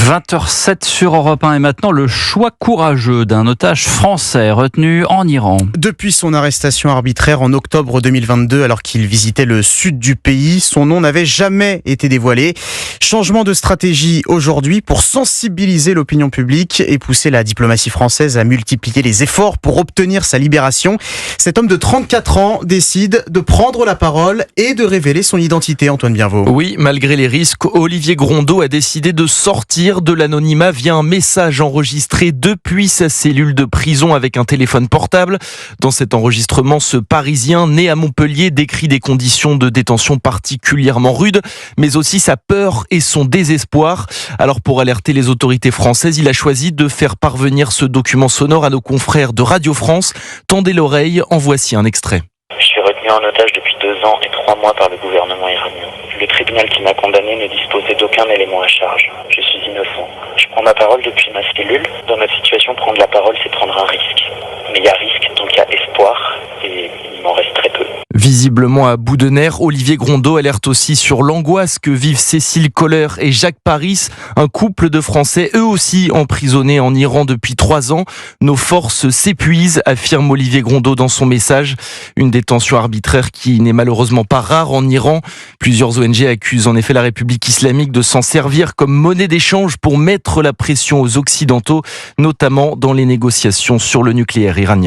20h07 sur Europe 1 et maintenant le choix courageux d'un otage français retenu en Iran. Depuis son arrestation arbitraire en octobre 2022 alors qu'il visitait le sud du pays, son nom n'avait jamais été dévoilé. Changement de stratégie aujourd'hui pour sensibiliser l'opinion publique et pousser la diplomatie française à multiplier les efforts pour obtenir sa libération. Cet homme de 34 ans décide de prendre la parole et de révéler son identité, Antoine Bienvaux. Oui, malgré les risques, Olivier Grondeau a décidé de sortir de l'anonymat via un message enregistré depuis sa cellule de prison avec un téléphone portable. Dans cet enregistrement, ce Parisien né à Montpellier décrit des conditions de détention particulièrement rudes, mais aussi sa peur et son désespoir. Alors pour alerter les autorités françaises, il a choisi de faire parvenir ce document sonore à nos confrères de Radio France. Tendez l'oreille, en voici un extrait. Je suis retenu en otage depuis 2 ans et 3 mois par le gouvernement iranien. Le tribunal qui m'a condamné ne disposait d'aucun élément à charge. Je suis innocent. Je prends ma parole depuis ma cellule. Dans notre situation, prendre la parole, c'est prendre un risque. Mais il y a risque, donc il y a espoir, et il m'en reste très peu. Visiblement à bout de nerfs, Olivier Grondeau alerte aussi sur l'angoisse que vivent Cécile Kohler et Jacques Paris, un couple de Français eux aussi emprisonnés en Iran depuis 3 ans. Nos forces s'épuisent, affirme Olivier Grondeau dans son message. Une détention arbitraire qui n'est malheureusement pas rare en Iran. Plusieurs ONG accusent en effet la République islamique de s'en servir comme monnaie d'échange pour mettre la pression aux Occidentaux, notamment dans les négociations sur le nucléaire iranien.